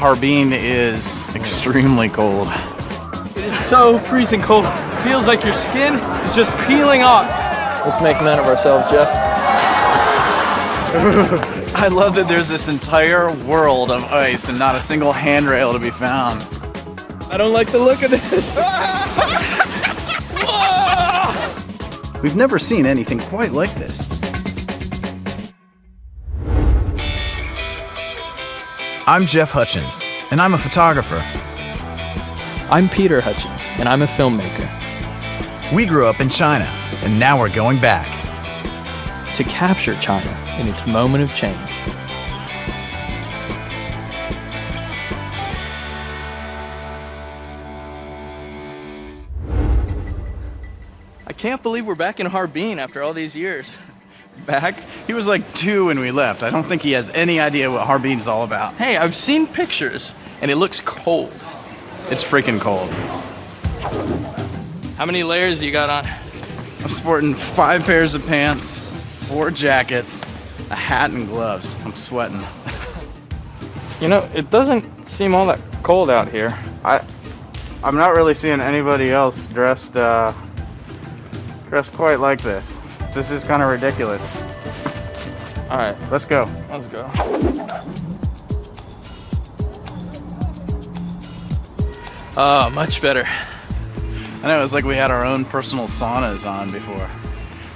Harbin is extremely cold. It is so freezing cold. It feels like your skin is just peeling off. Let's make men of ourselves, Jeff. I love that there's this entire world of ice and not a single handrail to be found. I don't like the look of this. We've never seen anything quite like this. I'm Jeff Hutchens, and I'm a photographer. I'm Peter Hutchens, and I'm a filmmaker. We grew up in China, and now we're going back. To capture China in its moment of change. I can't believe we're back in Harbin after all these years. Back? He was like 2 when we left. I don't think he has any idea what Harbin's all about. Hey, I've seen pictures, and it looks cold. It's freaking cold. How many layers you got on? I'm sporting 5 pairs of pants, 4 jackets, a hat, and gloves. I'm sweating. You know, it doesn't seem all that cold out here. I'm not really seeing anybody else dressed quite like this. This is kind of ridiculous. All right, let's go. Let's go. Oh, much better. I know, it's like we had our own personal saunas on before.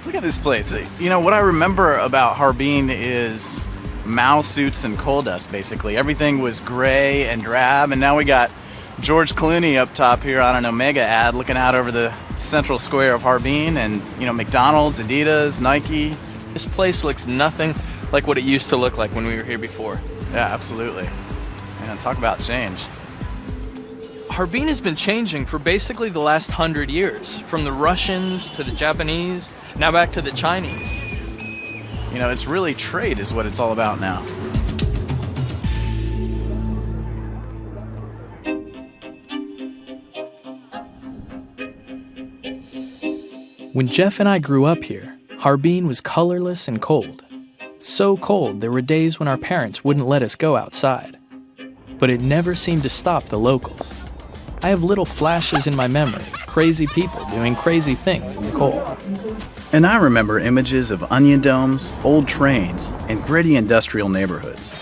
Look at this place. You know, what I remember about Harbin is Mao suits and coal dust, basically. Everything was gray and drab, and now we got George Clooney up top here on an Omega ad looking out over the central square of Harbin, and, you know, McDonald's, Adidas, Nike. This place looks nothing like what it used to look like when we were here before. Yeah, absolutely. Man, talk about change. Harbin has been changing for basically the last 100 years, from the Russians to the Japanese, now back to the Chinese. You know, it's really trade is what it's all about now. When Jeff and I grew up here, Harbin was colorless and cold. So cold, there were days when our parents wouldn't let us go outside. But it never seemed to stop the locals. I have little flashes in my memory of crazy people doing crazy things in the cold. And I remember images of onion domes, old trains, and gritty industrial neighborhoods.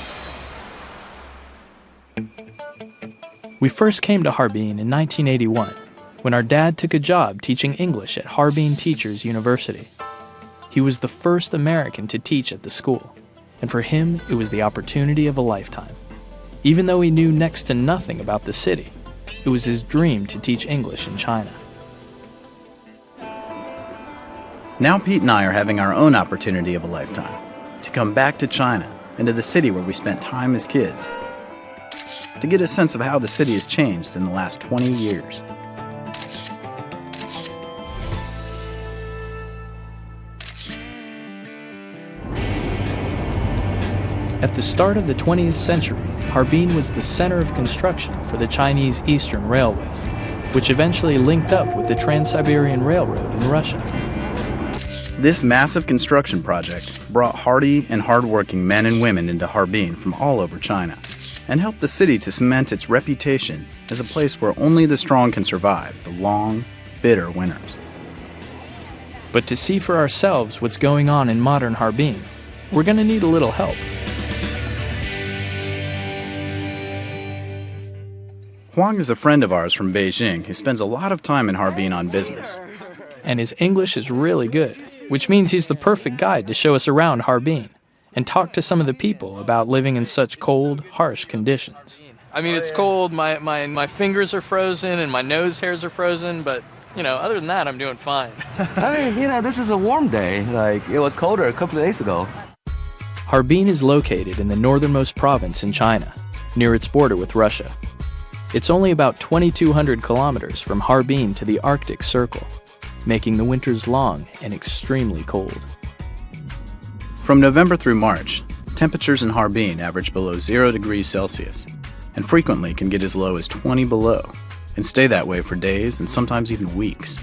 We first came to Harbin in 1981, when our dad took a job teaching English at Harbin Teachers University. He was the first American to teach at the school, and for him, it was the opportunity of a lifetime. Even though he knew next to nothing about the city, it was his dream to teach English in China. Now Pete and I are having our own opportunity of a lifetime, to come back to China and to the city where we spent time as kids, to get a sense of how the city has changed in the last 20 years. At the start of the 20th century, Harbin was the center of construction for the Chinese Eastern Railway, which eventually linked up with the Trans-Siberian Railroad in Russia. This massive construction project brought hardy and hardworking men and women into Harbin from all over China and helped the city to cement its reputation as a place where only the strong can survive the long, bitter winters. But to see for ourselves what's going on in modern Harbin, we're going to need a little help. Huang is a friend of ours from Beijing who spends a lot of time in Harbin on business. And his English is really good, which means he's the perfect guide to show us around Harbin and talk to some of the people about living in such cold, harsh conditions. I mean, it's cold, my fingers are frozen and my nose hairs are frozen, but, you know, other than that, I'm doing fine. I mean, you know, this is a warm day. Like, it was colder a couple of days ago. Harbin is located in the northernmost province in China, near its border with Russia. It's only about 2,200 kilometers from Harbin to the Arctic Circle, making the winters long and extremely cold. From November through March, temperatures in Harbin average below 0 degrees Celsius, and frequently can get as low as 20 below, and stay that way for days and sometimes even weeks.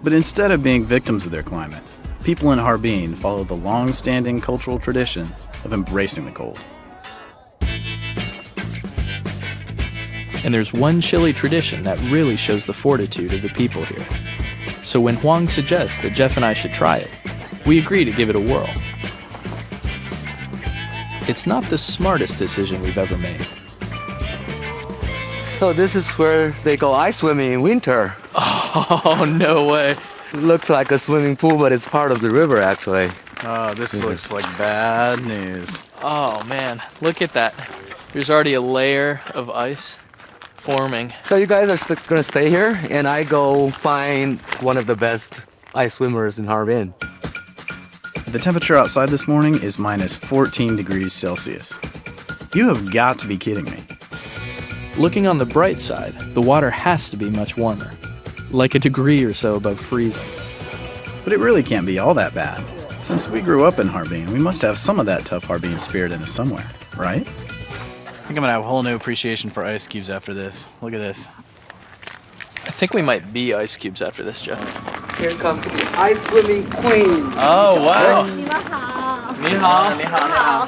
But instead of being victims of their climate, people in Harbin follow the long-standing cultural tradition of embracing the cold. And there's one chilly tradition that really shows the fortitude of the people here. So when Huang suggests that Jeff and I should try it, we agree to give it a whirl. It's not the smartest decision we've ever made. So this is where they go ice swimming in winter. Oh, no way. Looks like a swimming pool, but it's part of the river, actually. Oh, this looks like bad news. Oh, man. Look at that. There's already a layer of ice forming. So you guys are gonna stay here, and I go find one of the best ice swimmers in Harbin. The temperature outside this morning is minus 14 degrees Celsius. You have got to be kidding me. Looking on the bright side, the water has to be much warmer, like a degree or so above freezing. But it really can't be all that bad. Since we grew up in Harbin, we must have some of that tough Harbin spirit in us somewhere, right? I think I'm gonna have a whole new appreciation for ice cubes after this. Look at this. I think we might be ice cubes after this, Jeff. Here comes the ice swimming queen. Oh, wow. 你好，你好，你好。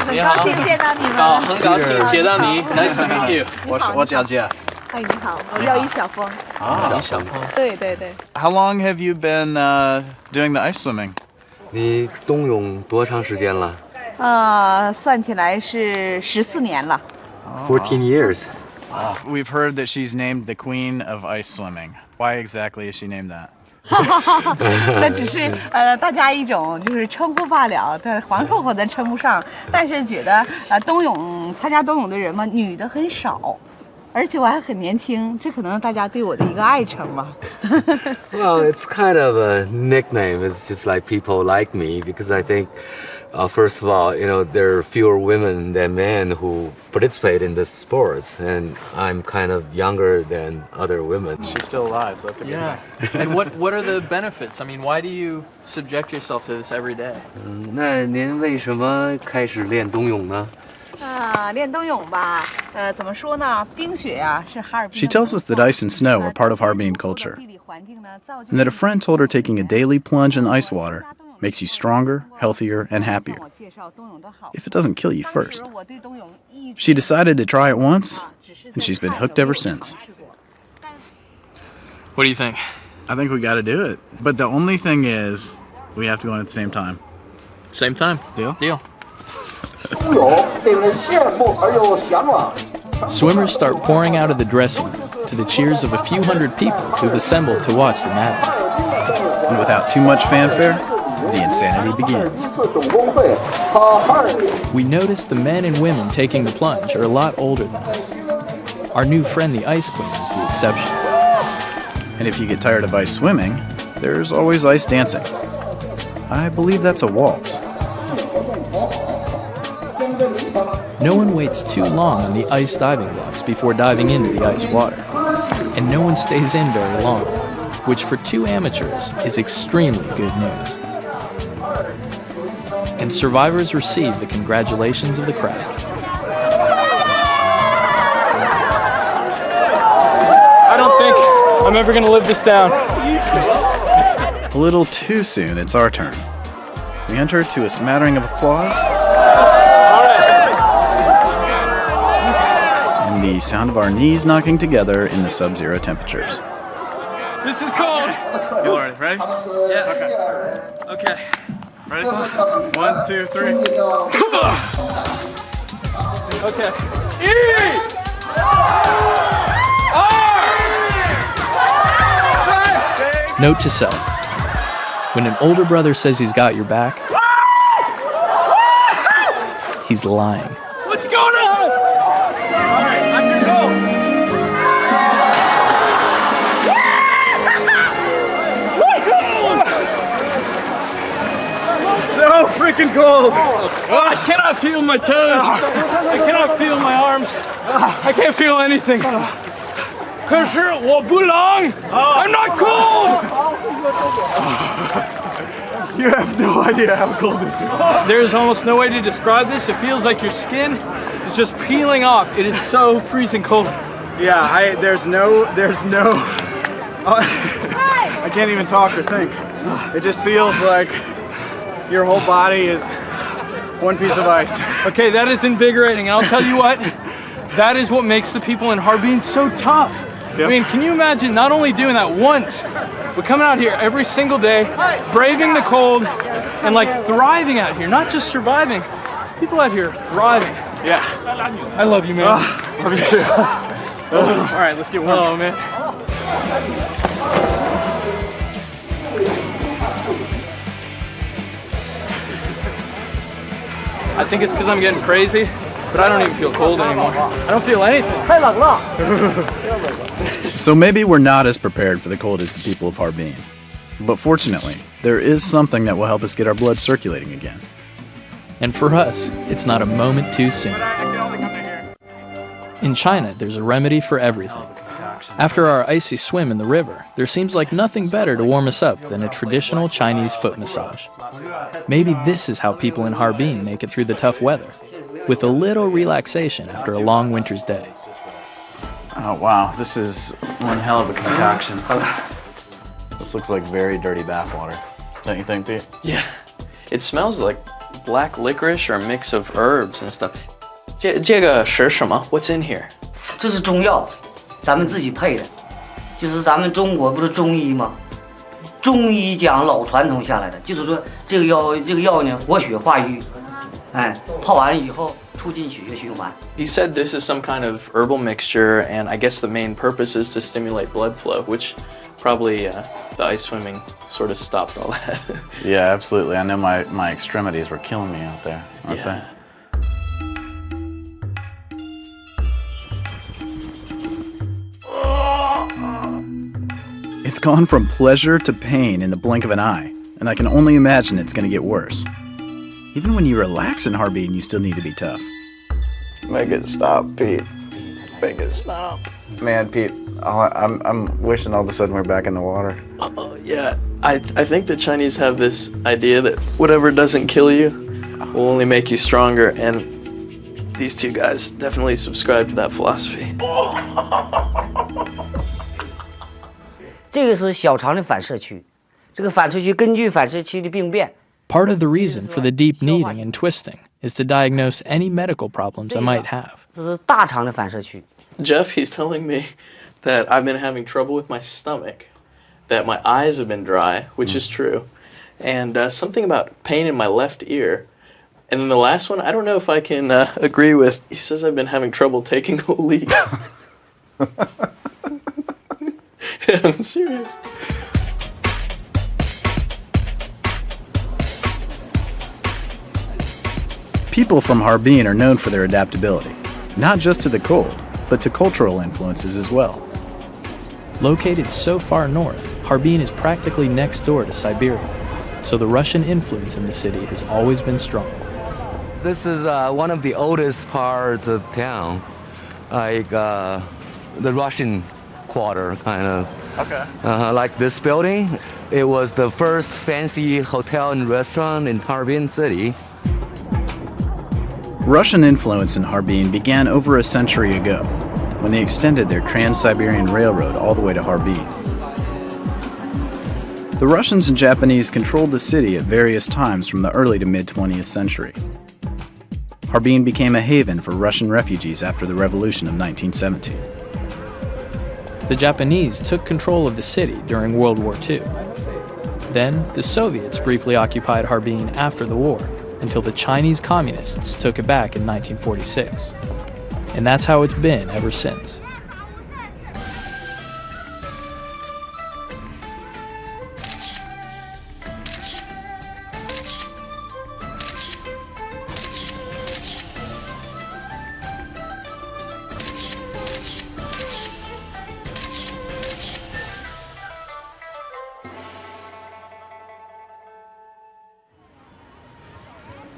很高兴见到你们。哦，很高兴见到你。Nice to meet you. 我叫 Jeff. 哎，你好，我叫于小峰。小朋友。对对对。 How long have you been doing the ice swimming? 你冬泳多长时间了？算起来是14年了。 14 years. We've heard that she's named the queen of ice swimming. Why exactly is she named that? 那只是大家一种就是称呼罢了，她皇后可能称不上，但是觉得参加冬泳的人嘛，女的很少，而且我还很年轻，这可能大家对我的一个爱称吧。Well, it's kind of a nickname. It's just like people like me because I think, first of all, you know, there are fewer women than men who participate in this sports, and I'm kind of younger than other women. She's still alive, so that's a good Yeah. And what are the benefits? I mean, why do you subject yourself to this every day? 那您为什么开始练冬泳呢？练冬泳吧，怎么说呢？冰雪呀，是哈尔滨。 She tells us that ice and snow are part of Harbin culture, and that a friend told her taking a daily plunge in ice water makes you stronger, healthier, and happier, if it doesn't kill you first. She decided to try it once, and she's been hooked ever since. What do you think? I think we got to do it. But the only thing is, we have to go in at the same time. Same time. Deal? Deal. Swimmers start pouring out of the dressing room to the cheers of a few hundred people who've assembled to watch the madness. And without too much fanfare, the insanity begins. We notice the men and women taking the plunge are a lot older than us. Our new friend, the Ice Queen, is the exception. And if you get tired of ice swimming, there's always ice dancing. I believe that's a waltz. No one waits too long on the ice diving blocks before diving into the ice water. And no one stays in very long, which for two amateurs is extremely good news. And survivors receive the congratulations of the crowd. I don't think I'm ever going to live this down. A little too soon, it's our turn. We enter to a smattering of applause. And the sound of our knees knocking together in the sub-zero temperatures. This is cold. You all right? Ready? Yeah. Okay. Ready? 1, 2, 3. Okay. Note to self: when an older brother says he's got your back, he's lying. What's going on? All right, I can go. So freaking cold! Oh, I cannot feel my toes. I cannot feel my arms. I can't feel anything. 可是我不冷. I'm not cold. You have no idea how cold this is. There's almost no way to describe this. It feels like your skin is just peeling off. It is so freezing cold. Yeah, there's no, I can't even talk or think. It just feels like your whole body is one piece of ice. Okay, that is invigorating. I'll tell you what, That is what makes the people in Harbin so tough. Yep. I mean, can you imagine not only doing that once, but coming out here every single day, braving the cold, and like thriving out here, not just surviving. People out here thriving. Yeah. I love you, man. Love you too. All right, let's get warm. Oh, man. I think it's because I'm getting crazy, but I don't even feel cold anymore. I don't feel anything. So maybe we're not as prepared for the cold as the people of Harbin. But fortunately, there is something that will help us get our blood circulating again. And for us, it's not a moment too soon. In China, there's a remedy for everything. After our icy swim in the river, there seems like nothing better to warm us up than a traditional Chinese foot massage. Maybe this is how people in Harbin make it through the tough weather, with a little relaxation after a long winter's day. Oh, wow. This is one hell of a concoction. This looks like very dirty bathwater. Don't you think, Pete? Yeah, it smells like black licorice or a mix of herbs and stuff. 这个是什么? What's in here? 这是中药，咱们自己配的，就是咱们中国不是中医吗？中医讲老传统下来的，就是说这个药呢活血化瘀，哎，泡完了以后促进血液循环。 He said this is some kind of herbal mixture, and I guess the main purpose is to stimulate blood flow, which probably the ice swimming sort of stopped all that. Yeah, absolutely. I know my extremities were killing me out there, aren't they? It's gone from pleasure to pain in the blink of an eye, and I can only imagine it's going to get worse. Even when you relax in Harbin, you still need to be tough. Make it stop, Pete. Make it stop. Man, Pete, I'm wishing all of a sudden we're back in the water. Yeah, I think the Chinese have this idea that whatever doesn't kill you will only make you stronger, and these two guys definitely subscribe to that philosophy. 这个是小肠的反射区，这个反射区根据反射区的病变。 Part of the reason for the deep kneading and twisting is to diagnose any medical problems I might have. 这是大肠的反射区。 Jeff, he's telling me that I've been having trouble with my stomach, that my eyes have been dry, which is true, and something about pain in my left ear. And then the last one, I don't know if I can agree with. He says I've been having trouble taking a leak. I'm serious. People from Harbin are known for their adaptability, not just to the cold, but to cultural influences as well. Located so far north, Harbin is practically next door to Siberia, so the Russian influence in the city has always been strong. This is one of the oldest parts of town, like the Russian quarter, kind of. Okay. Like this building, it was the first fancy hotel and restaurant in Harbin city. Russian influence in Harbin began over a century ago, when they extended their Trans-Siberian Railroad all the way to Harbin. The Russians and Japanese controlled the city at various times from the early to mid-20th century. Harbin became a haven for Russian refugees after the revolution of 1917. The Japanese took control of the city during World War II. Then, the Soviets briefly occupied Harbin after the war, until the Chinese communists took it back in 1946. And that's how it's been ever since.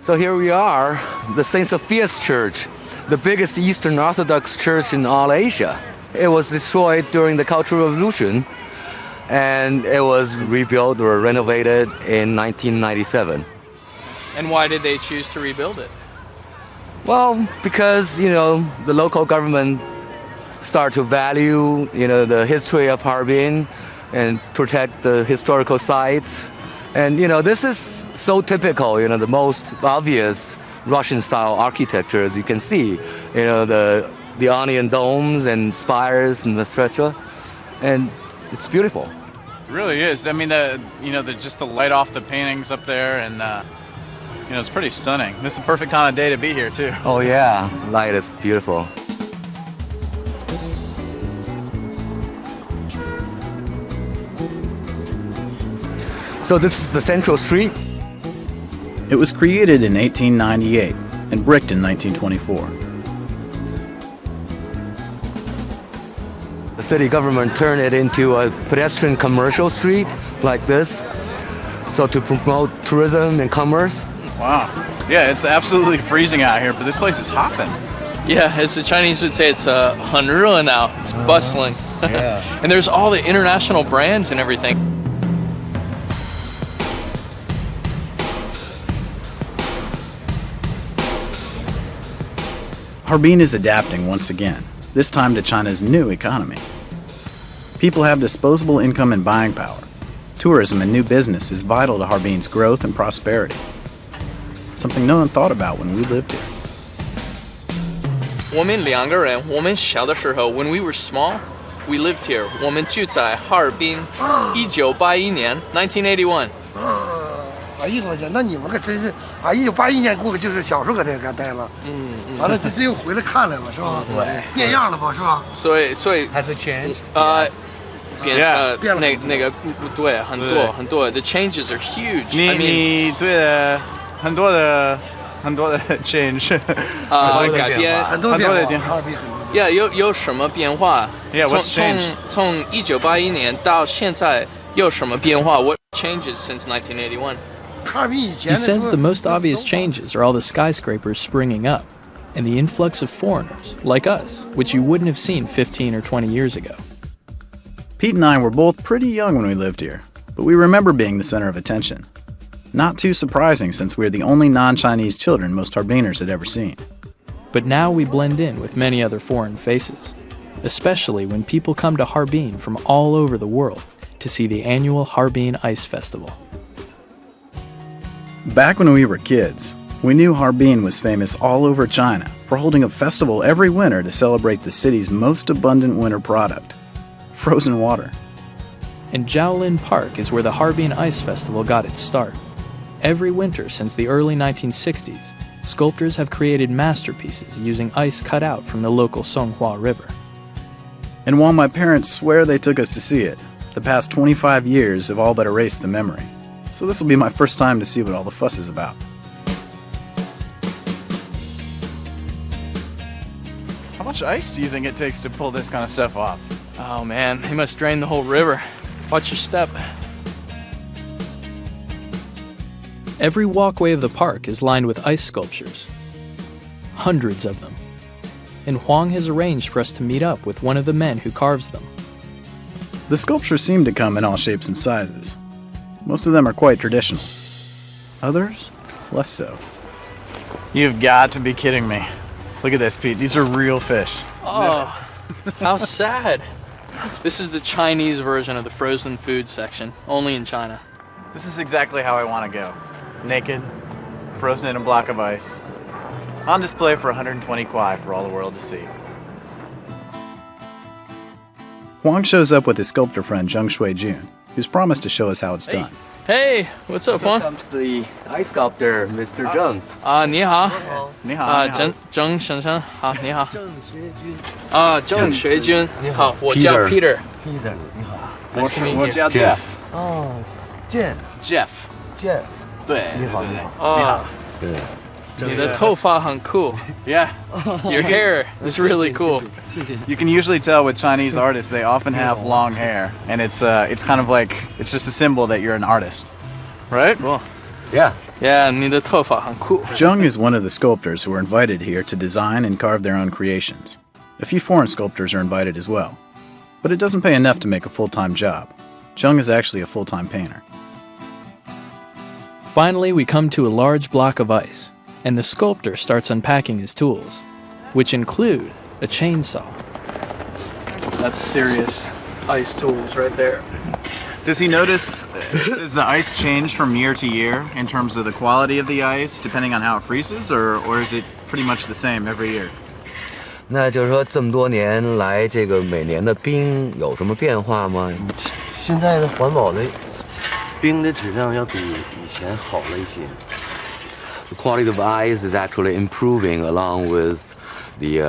So here we are, the St. Sophia's Church, the biggest Eastern Orthodox church in all Asia. It was destroyed during the Cultural Revolution, and it was rebuilt or renovated in 1997. And why did they choose to rebuild it? Well, because, the local government start to value, the history of Harbin and protect the historical sites. And, this is so typical, the most obvious Russian-style architecture, as you can see. The the onion domes and spires and etc. And it's beautiful. It really is. I mean, just the light off the paintings up there, and it's pretty stunning. This is a perfect time of day to be here too. Oh yeah, light is beautiful. So this is the central street. It was created in 1898 and bricked in 1924. The city government turned it into a pedestrian commercial street like this, so to promote tourism and commerce. Wow. Yeah, it's absolutely freezing out here, but this place is hopping. Yeah, as the Chinese would say, it's 很热闹. It's bustling. Yeah. And there's all the international brands and everything. Harbin is adapting once again, this time to China's new economy. People have disposable income and buying power. Tourism and new business is vital to Harbin's growth and prosperity. Something no one thought about when we lived here. 我们两个人，我们小的时候 when we were small, we lived here. 我们住在哈尔滨，1981年，1981。哎呦我去，那你们可真是，哎，1981年过去就是小时候搁这嘎待了，完了这又回来看来了是吧？对，变样了吧是吧？所以 Has it changed? 那个对，很多 The changes are huge. 你觉得很多的 change 改变很多变化，哈尔滨很多变化。有什么变化 Yeah, what's changed? 从1981年到现在有什么变化 What changes since 1981? He says the most obvious changes are all the skyscrapers springing up and the influx of foreigners, like us, which you wouldn't have seen 15 or 20 years ago. Pete and I were both pretty young when we lived here, but we remember being the center of attention. Not too surprising since we're the only non-Chinese children most Harbiners had ever seen. But now we blend in with many other foreign faces, especially when people come to Harbin from all over the world to see the annual Harbin Ice Festival. Back when we were kids, we knew Harbin was famous all over China for holding a festival every winter to celebrate the city's most abundant winter product, frozen water. And Jiaolin Park is where the Harbin Ice Festival got its start. Every winter since the early 1960s, sculptors have created masterpieces using ice cut out from the local Songhua River. And while my parents swear they took us to see it, the past 25 years have all but erased the memory. So this will be my first time to see what all the fuss is about. How much ice do you think it takes to pull this kind of stuff off? Oh man, they must drain the whole river. Watch your step. Every walkway of the park is lined with ice sculptures. Hundreds of them. And Huang has arranged for us to meet up with one of the men who carves them. The sculptures seem to come in all shapes and sizes. Most of them are quite traditional. Others, less so. You've got to be kidding me. Look at this, Pete. These are real fish. Oh, how sad. This is the Chinese version of the frozen food section, only in China. This is exactly how I want to go. Naked, frozen in a block of ice. On display for 120 kwai for all the world to see. Huang shows up with his sculptor friend Zheng Shuijun, who's promised to show us how it's done. Hey, what's up, Huang? Here comes the ice sculptor, Mr. Zheng. 你好。你好。郑先生，好，你好。郑学军，你好，我叫 Peter。 Peter, 你好。我叫 Jeff。 哦，Jeff， 对，你好，你好。哦，你的头发很酷。 Yeah. Your hair is really cool. You can usually tell with Chinese artists, they often have long hair, and it's kind of like, it's just a symbol that you're an artist, right? Cool. Yeah. Yeah, 你的头发很酷。 Zheng is one of the sculptors who are invited here to design and carve their own creations. A few foreign sculptors are invited as well. But it doesn't pay enough to make a full-time job. Zheng is actually a full-time painter. Finally, we come to a large block of ice, and the sculptor starts unpacking his tools, which include a chainsaw. That's serious ice tools right there. Does he notice, does the ice change from year to year in terms of the quality of the ice, depending on how it freezes, or is it pretty much the same every year? 那就是说，这么多年来，这个每年的冰有什么变化吗？现在的环保的冰的质量要比以前好了一些。The quality of ice is actually improving along with the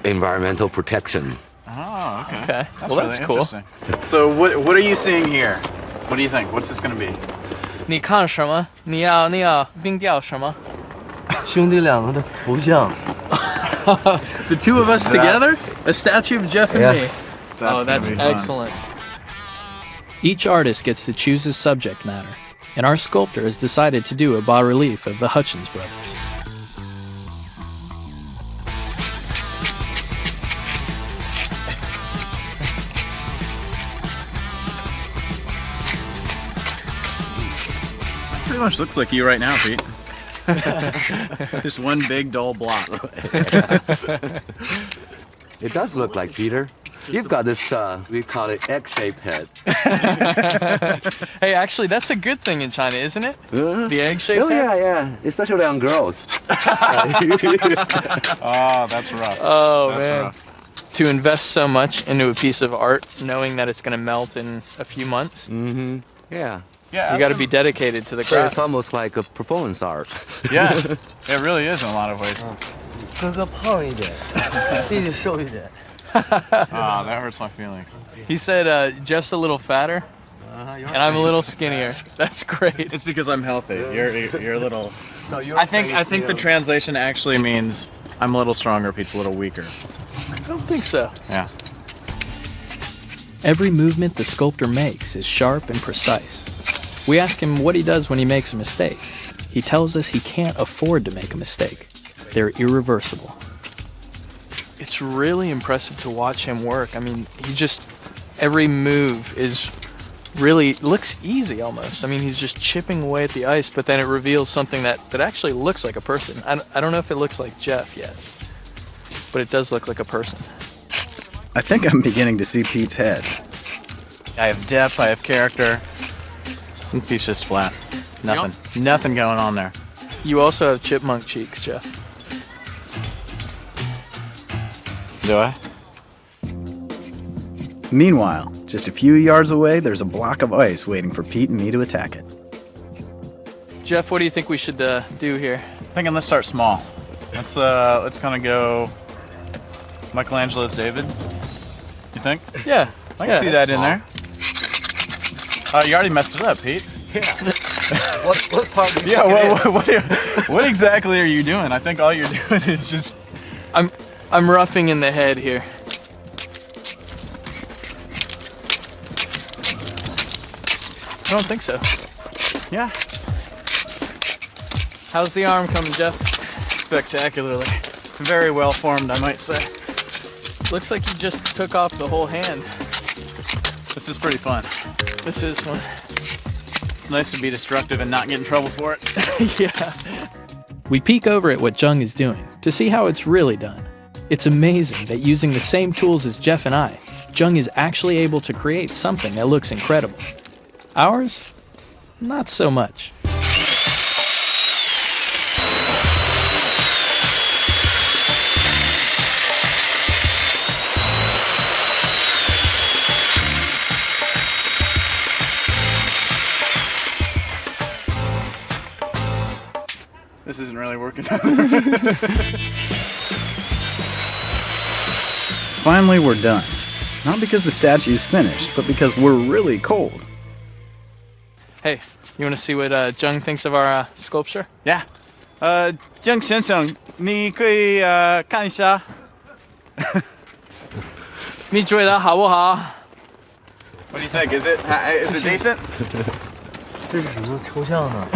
environmental protection. Oh, okay. Okay. That's Well, really that's cool. interesting. So what are you seeing here? What do you think? What's this going to be? 你看什么？你要冰雕什么？兄弟两个的头像。The two of us together? A statue of Jeff and me. That's That's gonna be fun. excellent. Each artist gets to choose his subject matter, and our sculptor has decided to do a bas-relief of the Hutchens brothers. Pretty much looks like you right now, Pete. Just one big dull block. It does look like Peter. You've got this, we call it egg-shaped head. Hey, actually, that's a good thing in China, isn't it? The egg-shaped Oh, head? yeah. Especially on girls. Oh, that's rough. Oh, That's man. rough. To invest so much into a piece of art, knowing that it's going to melt in a few months, Yeah. Yeah, you got to be dedicated to the So it's craft. almost like a performance art. Yeah, it really is in a lot of ways. 哥哥胖一点，弟弟瘦一点。 Oh, that hurts my feelings. He said Jeff's a little fatter, and I'm a little skinnier. That's great. It's because I'm healthy. You're a little. So I think the translation actually means I'm a little stronger. Pete's a little weaker. I don't think so. Yeah. Every movement the sculptor makes is sharp and precise. We ask him what he does when he makes a mistake. He tells us he can't afford to make a mistake. They're irreversible. It's really impressive to watch him work. I mean, every move is really, looks easy almost. I mean, he's just chipping away at the ice, but then it reveals something that actually looks like a person. I don't know if it looks like Jeff yet, but it does look like a person. I think I'm beginning to see Pete's head. I have depth. I have character. And Pete's just flat. Nothing. Nothing going on there. You also have chipmunk cheeks, Jeff. Do I? Meanwhile, just a few yards away, there's a block of ice waiting for Pete and me to attack it. Jeff, what do you think we should do here? Thinking let's start small. Let's kind of go Michelangelo's David. You think? Yeah. I can see that in there. You already messed it up, Pete. Yeah. what part? Did you What exactly are you doing? I think all you're doing is just. I'm roughing in the head here. I don't think so. Yeah. How's the arm coming, Jeff? Spectacularly. Very well formed, I might say. Looks like you just took off the whole hand. This is pretty fun. This is fun. It's nice to be destructive and not get in trouble for it. Yeah. We peek over at what Jung is doing to see how it's really done. It's amazing that using the same tools as Jeff and I, Jung is actually able to create something that looks incredible. Ours? Not so much. This isn't really working. Finally, we're done. Not because the statue's finished, but because we're really cold. Hey, you want to see what Jung thinks of our sculpture? Yeah. Jung 先生，你可以看一下。你觉得好不好？ What do you think? Is it decent? 这是什么抽象呢？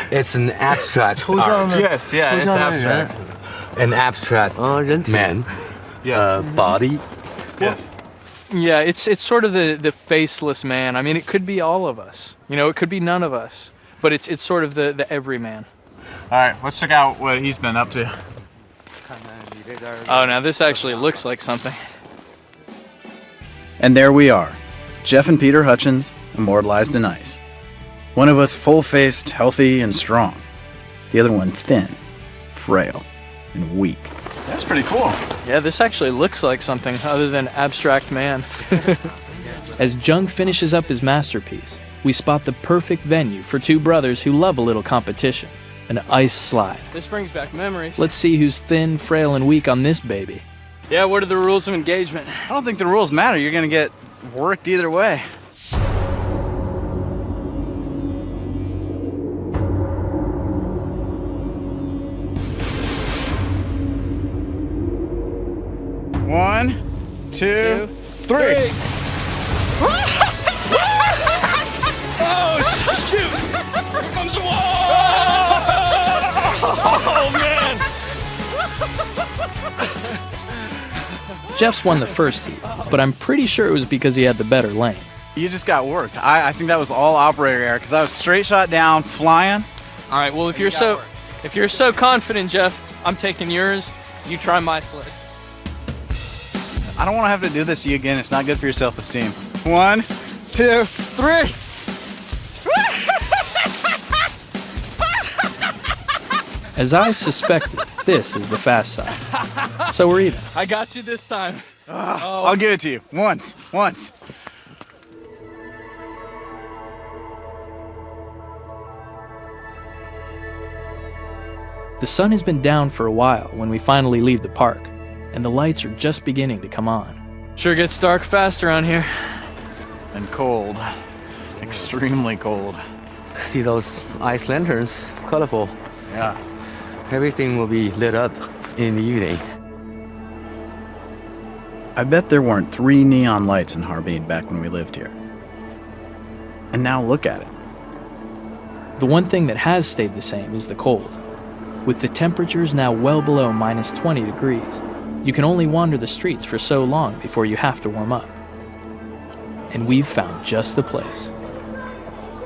It's an abstract 抽象 art. 的 Yes, yeah, 抽 it's 象的人 abstract. An abstract 人体 man. Yes. Body. Yes. Yeah, it's sort of the faceless man. I mean, it could be all of us. You know, it could be none of us. But it's sort of the everyman. All right, let's check out what he's been up to. Oh, now this actually looks like something. And there we are, Jeff and Peter Hutchens, immortalized in ice. One of us full-faced, healthy, and strong. The other one thin, frail, and weak. That's pretty cool. Yeah, this actually looks like something other than abstract man. As Jung finishes up his masterpiece, we spot the perfect venue for two brothers who love a little competition, an ice slide. This brings back memories. Let's see who's thin, frail, and weak on this baby. Yeah, what are the rules of engagement? I don't think the rules matter. You're gonna get worked either way. One, two, three. Oh, shoot! Here comes the wall! Oh, man! Jeff's won the first heat, but I'm pretty sure it was because he had the better lane. You just got worked. I think that was all operator error because I was straight shot down, flying. All right, well, if you're so confident, Jeff, I'm taking yours. You try my sled. I don't want to have to do this to you again. It's not good for your self-esteem. One, two, three. As I suspected, this is the fast side. So we're even. I got you this time. I'll give it to you. Once. The sun has been down for a while when we finally leave the park, and the lights are just beginning to come on. Sure gets dark fast around here. And cold. Extremely cold. See those ice lanterns? Colorful. Yeah. Everything will be lit up in the evening. I bet there weren't 3 neon lights in Harbin back when we lived here. And now look at it. The one thing that has stayed the same is the cold. With the temperatures now well below minus 20 degrees, you can only wander the streets for so long before you have to warm up. And we've found just the place.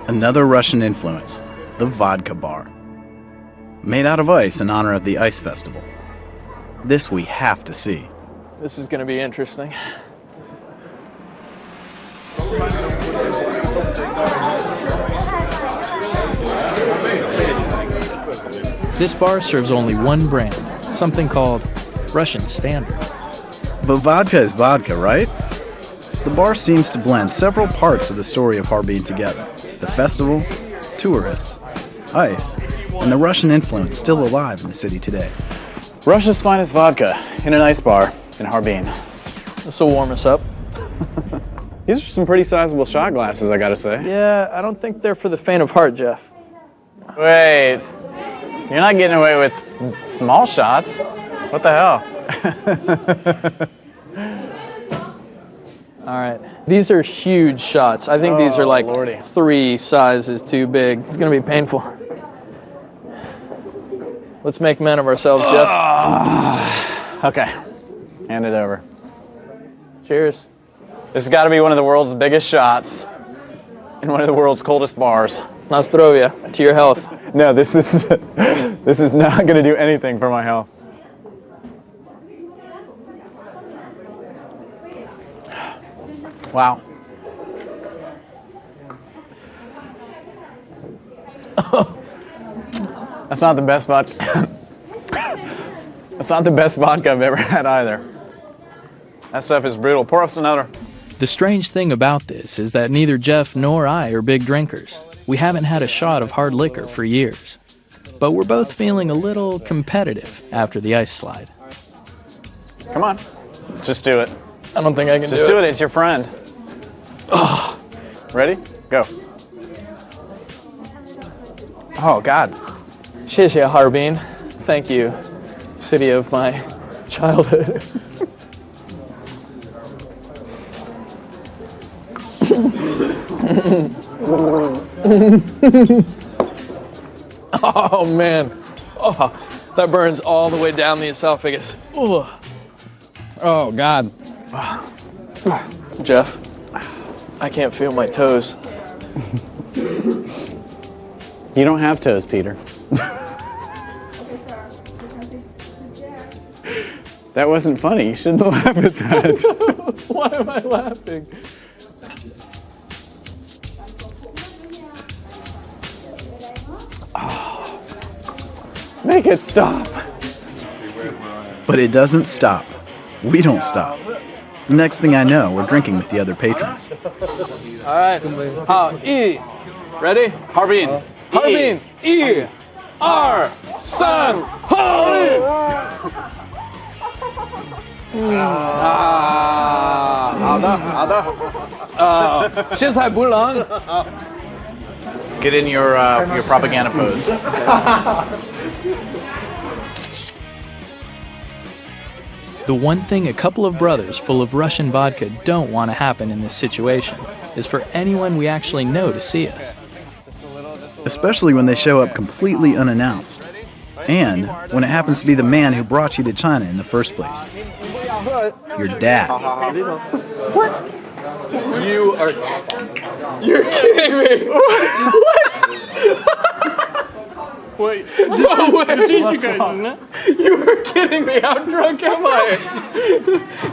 Another Russian influence, the vodka bar. Made out of ice in honor of the ice festival. This we have to see. This is going to be interesting. This bar serves only one brand, something called Russian Standard. But vodka is vodka, right? The bar seems to blend several parts of the story of Harbin together. The festival, tourists, ice, and the Russian influence still alive in the city today. Russia's finest vodka in an ice bar in Harbin. This will warm us up. These are some pretty sizable shot glasses, I gotta say. Yeah, I don't think they're for the faint of heart, Jeff. Wait, you're not getting away with small shots. What the hell? All right. These are huge shots. I think these are like Lordy. 3 sizes too big. It's going to be painful. Let's make men of ourselves, Jeff. Okay, hand it over. Cheers. This has got to be one of the world's biggest shots in one of the world's coldest bars. Na zdrowie, to your health. No, this is not going to do anything for my health. Wow. That's not the best vodka. That's not the best vodka I've ever had either. That stuff is brutal. Pour us another. The strange thing about this is that neither Jeff nor I are big drinkers. We haven't had a shot of hard liquor for years. But we're both feeling a little competitive after the ice slide. Come on. Just do it. I don't think I can Just do it. It's your friend. Oh. Ready? Go. Oh, God. 谢谢 Harbin. Thank you, city of my childhood. Oh, man. Oh, that burns all the way down the esophagus. Oh, God. Jeff, I can't feel my toes. You don't have toes, Peter. That wasn't funny. You shouldn't laugh at that. Why am I laughing? Make it stop. But it doesn't stop. We don't stop. The next thing I know, we're drinking with the other patrons. All right. 好，1 Ready? Harbin. Harbin. 1 2 3 Harbin. 好的。现在不冷。 Get in your propaganda pose. The one thing a couple of brothers full of Russian vodka don't want to happen in this situation is for anyone we actually know to see us. Especially when they show up completely unannounced. And when it happens to be the man who brought you to China in the first place. Your dad. You're kidding me. What? Wait. No, you were kidding me. How drunk am I?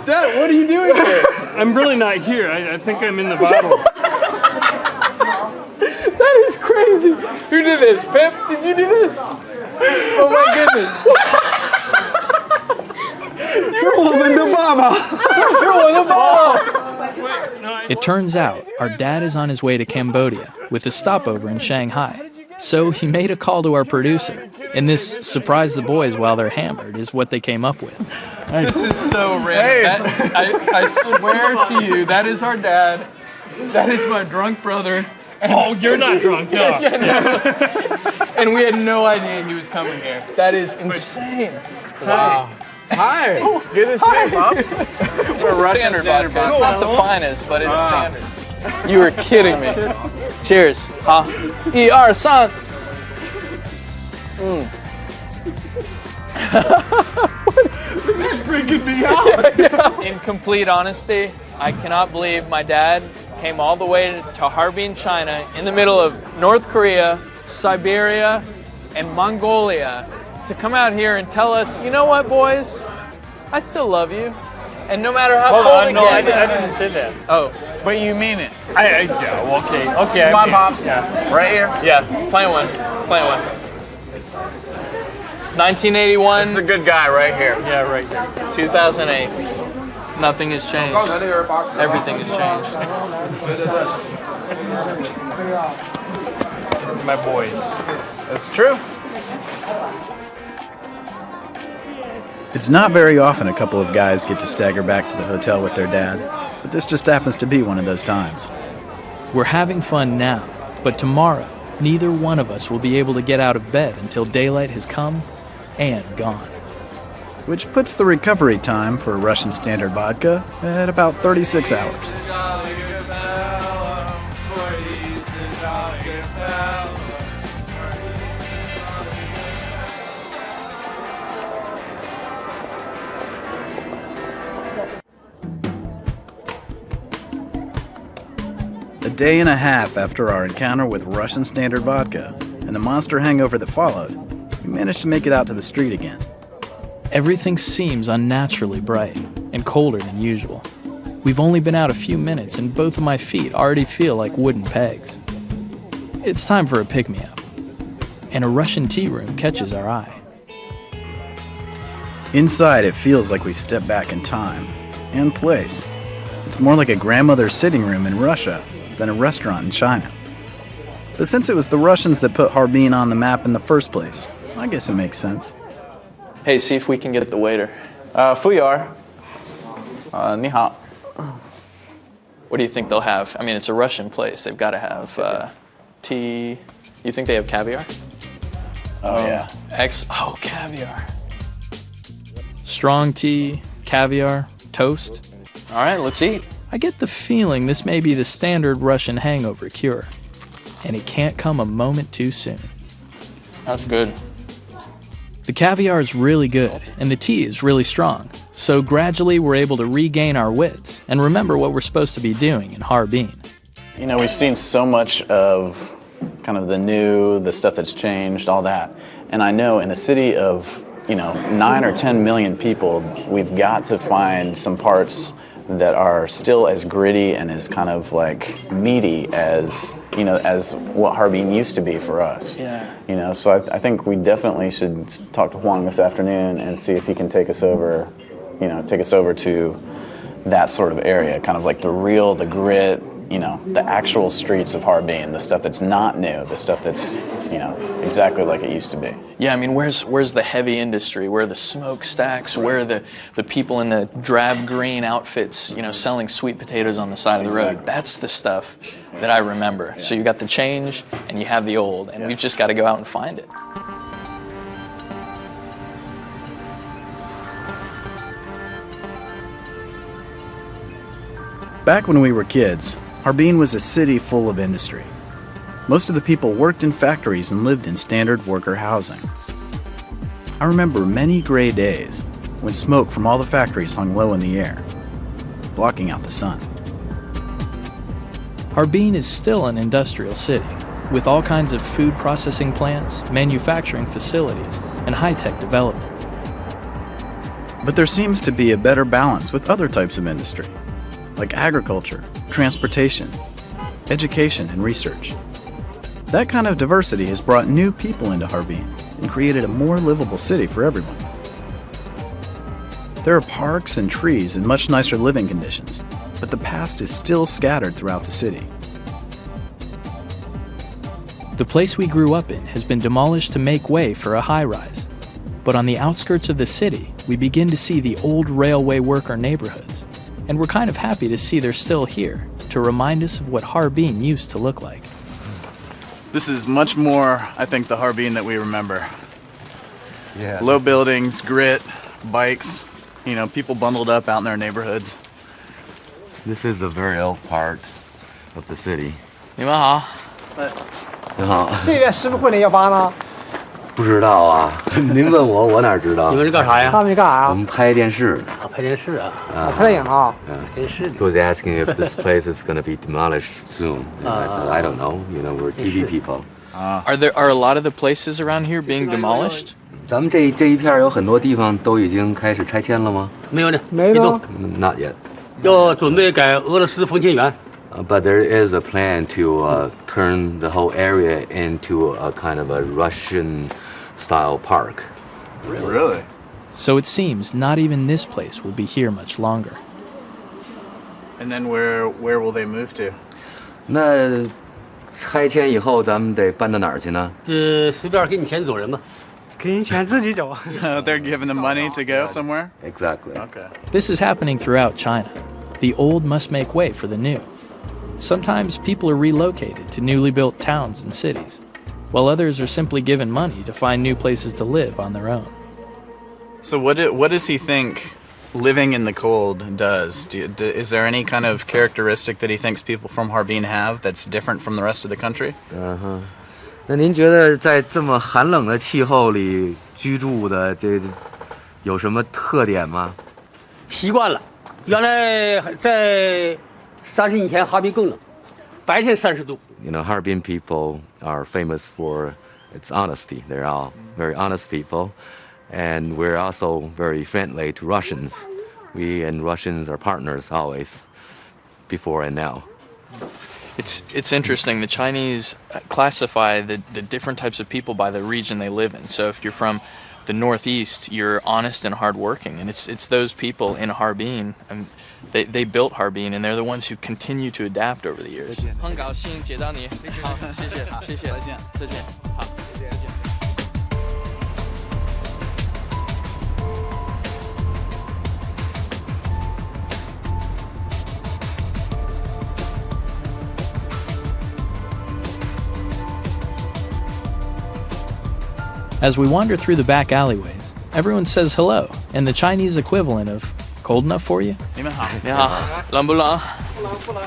Dad, what are you doing here? I'm really not here. I think I'm in the bottle. That is crazy. Who did this? Pep, did you do this? Oh my goodness. It turns out our dad is on his way to Cambodia with a stopover in Shanghai. So he made a call to our producer, and this surprise the boys while they're hammered is what they came up with. This is so random. I swear to you, that is our dad. That is my drunk brother. Oh, you're not drunk, no. And we had no idea he was coming here. That is insane. Wow. Hi. Good to see you, Pops. We're Russian standard vodka. It's not the finest, but it's standard. You were kidding me. Cheers. 好，1 2 3。This is freaking me out. In complete honesty, I cannot believe my dad came all the way to Harbin, China, in the middle of North Korea, Siberia, and Mongolia, to come out here and tell us, you know what, boys? I still love you. And no matter how cold it gets... I didn't say that. Oh. But you mean it. Yeah, okay. Come on, Pops. Yeah. Right here? Yeah, plant one. 1981. This is a good guy right here. Yeah, right here. 2008. Nothing has changed. Everything has changed. My boys. That's true. It's not very often a couple of guys get to stagger back to the hotel with their dad, but this just happens to be one of those times. We're having fun now, but tomorrow, neither one of us will be able to get out of bed until daylight has come and gone. Which puts the recovery time for Russian standard vodka at about 36 hours. A day and a half after our encounter with Russian standard vodka and the monster hangover that followed, we managed to make it out to the street again. Everything seems unnaturally bright and colder than usual. We've only been out a few minutes and both of my feet already feel like wooden pegs. It's time for a pick-me-up, and a Russian tea room catches our eye. Inside, it feels like we've stepped back in time and place. It's more like a grandmother's sitting room in Russia than a restaurant in China. But since it was the Russians that put Harbin on the map in the first place, I guess it makes sense. Hey, see if we can get the waiter. 服务员你好 What do you think they'll have? I mean, it's a Russian place. They've got to have tea. You think they have caviar? Oh, yeah. Caviar. Strong tea, caviar, toast. All right, let's eat. I get the feeling this may be the standard Russian hangover cure, and it can't come a moment too soon. That's good. The caviar is really good, and the tea is really strong, so gradually we're able to regain our wits and remember what we're supposed to be doing in Harbin. You know, we've seen so much of kind of the new, the stuff that's changed, all that. And I know in a city of, 9 or 10 million people, we've got to find some parts that are still as gritty and as kind of like meaty as as what Harbin used to be for us. Yeah. So I think we definitely should talk to Huang this afternoon and see if he can take us over to that sort of area, kind of like the grit, the actual streets of Harbin, the stuff that's not new, the stuff that's, exactly like it used to be. Yeah, I mean, where's the heavy industry? Where are the smokestacks? Where are the people in the drab green outfits, selling sweet potatoes on the side of the road? That's the stuff that I remember. So you got the change and you have the old, and we've just got to go out and find it. Back when we were kids, Harbin was a city full of industry. Most of the people worked in factories and lived in standard worker housing. I remember many gray days when smoke from all the factories hung low in the air, blocking out the sun. Harbin is still an industrial city, with all kinds of food processing plants, manufacturing facilities, and high-tech development. But there seems to be a better balance with other types of industry, like agriculture, transportation, education, and research. That kind of diversity has brought new people into Harbin and created a more livable city for everyone. There are parks and trees and much nicer living conditions, but the past is still scattered throughout the city. The place we grew up in has been demolished to make way for a high-rise. But on the outskirts of the city, we begin to see the old railway worker neighborhoods. And we're kind of happy to see they're still here, to remind us of what Harbin used to look like. This is much more, I think, the Harbin that we remember. Yeah. Low buildings, grit, bikes, people bundled up out in their neighborhoods. This is a very old part of the city. 你们好。你好。这边是不是会那118呢？不知道啊，您问我，我哪知道？你们是干啥呀？他们是干啥呀？我们拍电视。拍电视啊？拍电影啊？电视。He was asking if this place is going to be demolished soon. I said, I don't know. We're TV people. Are a lot of the places around here being demolished? 咱们这一片有很多地方都已经开始拆迁了吗？没有呢，没有。Not yet. 要准备改俄罗斯风情园。But there is a plan to turn the whole area into a kind of a Russian-style park. Really? So it seems not even this place will be here much longer. And then where will they move to? 那拆迁以后，咱们得搬到哪儿去呢？随便给你钱走人吧。给你钱自己走。They're giving them money to go somewhere? Exactly. Okay. This is happening throughout China. The old must make way for the new. Sometimes people are relocated to newly built towns and cities, while others are simply given money to find new places to live on their own. So what does he think living in the cold does? Is there any kind of characteristic that he thinks people from Harbin have that's different from the rest of the country? 那您觉得在这么寒冷的气候里居住的这有什么特点吗？习惯了，原来在30年前哈尔滨更冷，白天30度。Harbin people are famous for its honesty. They're all very honest people, and we're also very friendly to Russians. We and Russians are partners always, before and now. It's interesting. The Chinese classify the different types of people by the region they live in. So if you're from the Northeast, you're honest and hardworking, and it's those people in Harbin. And they built Harbin, and they're the ones who continue to adapt over the years. 很高兴见到你。好，谢谢，谢谢，再见，再见，好，再见。As we wander through the back alleyways, everyone says hello, and the Chinese equivalent of "cold enough for you?" 你们好，你好，冷不冷？不冷。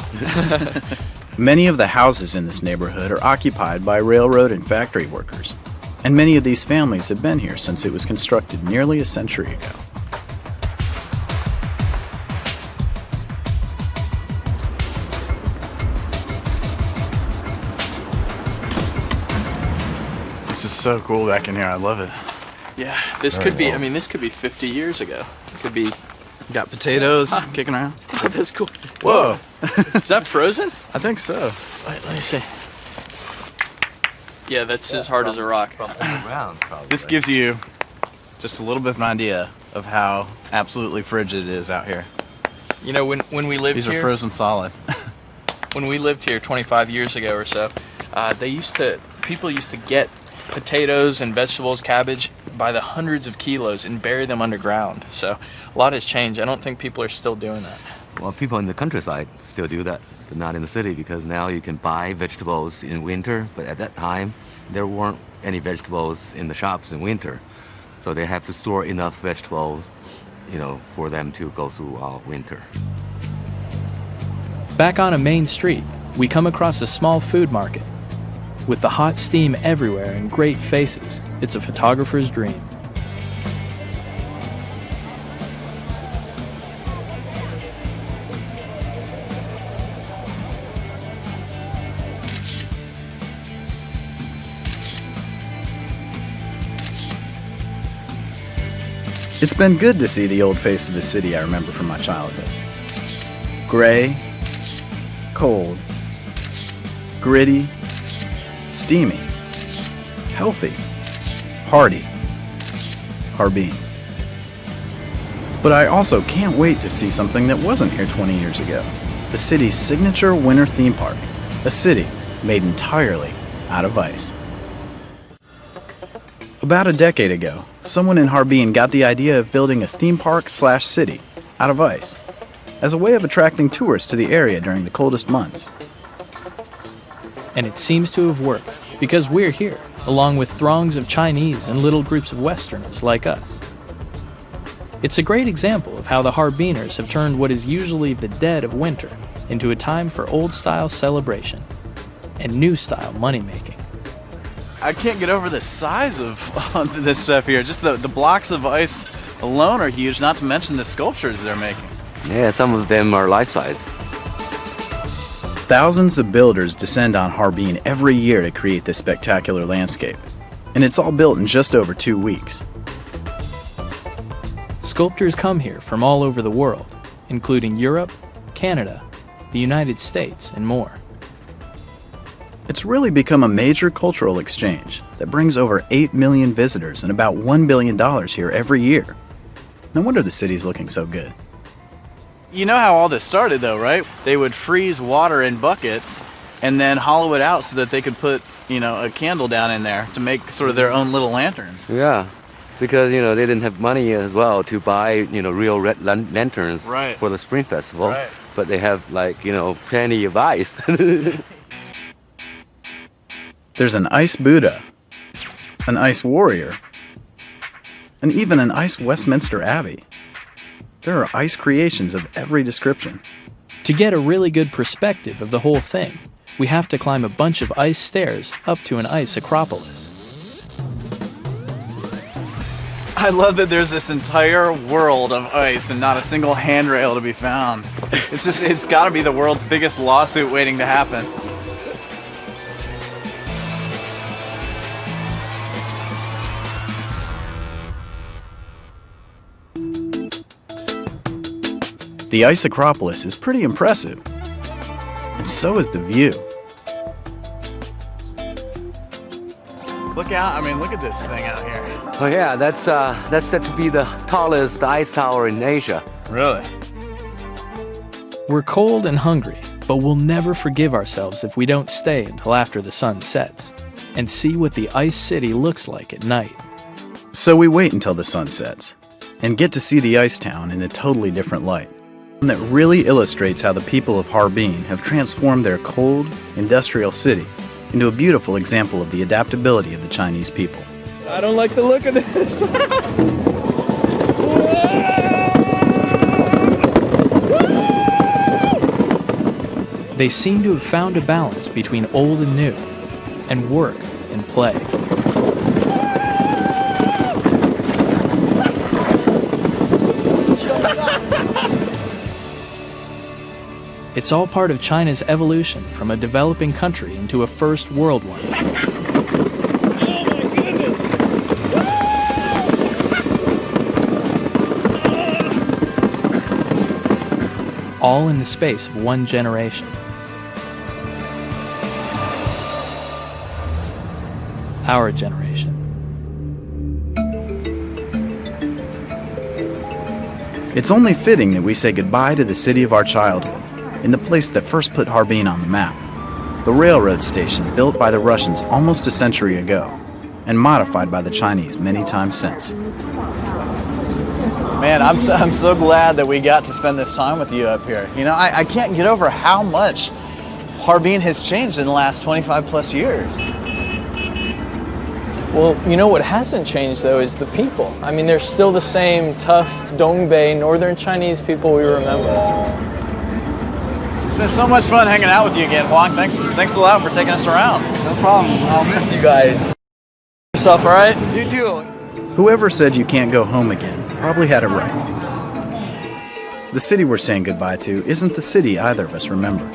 Many of the houses in this neighborhood are occupied by railroad and factory workers, and many of these families have been here since it was constructed nearly a century ago. This is so cool back in here. I love it. Yeah, this could be. I mean, this could be 50 years ago. It could be. Got potatoes kicking around. God, that's cool. Whoa. Is that frozen? I think so. Wait, let me see. Yeah, that's as hard as a rock. From underground, probably. This gives you just a little bit of an idea of how absolutely frigid it is out here. You know, when we lived These here... are frozen solid. When we lived here 25 years ago or so, people used to get potatoes and vegetables, cabbage, by the hundreds of kilos and bury them underground. So a lot has changed. I don't think people are still doing that. Well, people in the countryside still do that, but not in the city, because now you can buy vegetables in winter, but at that time, there weren't any vegetables in the shops in winter. So they have to store enough vegetables, for them to go through winter. Back on a main street, we come across a small food market. With the hot steam everywhere and great faces, it's a photographer's dream. It's been good to see the old face of the city I remember from my childhood. Gray, cold, gritty, steamy, healthy, hardy, Harbin. But I also can't wait to see something that wasn't here 20 years ago. The city's signature winter theme park. A city made entirely out of ice. About a decade ago, someone in Harbin got the idea of building a theme park/city out of ice as a way of attracting tourists to the area during the coldest months. And it seems to have worked, because we're here, along with throngs of Chinese and little groups of Westerners like us. It's a great example of how the Harbiners have turned what is usually the dead of winter into a time for old-style celebration and new-style money-making. I can't get over the size of this stuff here. Just the blocks of ice alone are huge, not to mention the sculptures they're making. Yeah, some of them are life-size. Thousands of builders descend on Harbin every year to create this spectacular landscape, and it's all built in just over 2 weeks. Sculptors come here from all over the world, including Europe, Canada, the United States, and more. It's really become a major cultural exchange that brings over 8 million visitors and about $1 billion here every year. No wonder the city's looking so good. You know how all this started though, right? They would freeze water in buckets and then hollow it out so that they could put, a candle down in there to make sort of their own little lanterns. Yeah, because, they didn't have money as well to buy, real red lanterns for the Spring Festival. Right. But they have, plenty of ice. There's an ice Buddha, an ice warrior, and even an ice Westminster Abbey. There are ice creations of every description. To get a really good perspective of the whole thing, we have to climb a bunch of ice stairs up to an ice acropolis. I love that there's this entire world of ice and not a single handrail to be found. It's got to be the world's biggest lawsuit waiting to happen. The ice acropolis is pretty impressive, and so is the view. Look out, look at this thing out here. Oh yeah, that's said to be the tallest ice tower in Asia. Really? We're cold and hungry, but we'll never forgive ourselves if we don't stay until after the sun sets and see what the ice city looks like at night. So we wait until the sun sets and get to see the ice town in a totally different light. That really illustrates how the people of Harbin have transformed their cold, industrial city into a beautiful example of the adaptability of the Chinese people. I don't like the look of this. They seem to have found a balance between old and new, and work and play. It's all part of China's evolution from a developing country into a first world one. Oh my goodness! All in the space of one generation. our generation. It's only fitting that we say goodbye to the city of our childhood, in the place that first put Harbin on the map, the railroad station built by the Russians almost a century ago, and modified by the Chinese many times since. Man, I'm so glad that we got to spend this time with you up here. You know, I can't get over how much Harbin has changed in the last 25 plus years. Well, you know what hasn't changed, though, is the people. I mean, they're still the same tough Dongbei, northern Chinese people we remember. It's been so much fun hanging out with you again, Huang. Thanks a lot for taking us around. No problem. I'll miss you guys. Yourself, all right? You too. Whoever said you can't go home again probably had it right. The city we're saying goodbye to isn't the city either of us remember.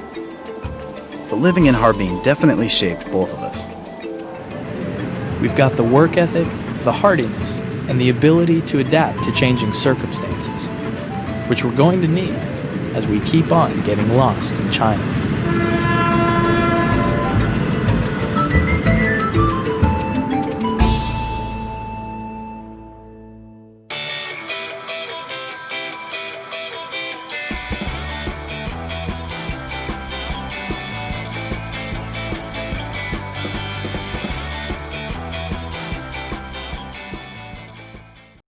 But living in Harbin definitely shaped both of us. We've got the work ethic, the hardiness, and the ability to adapt to changing circumstances, which we're going to need as we keep on getting lost in China.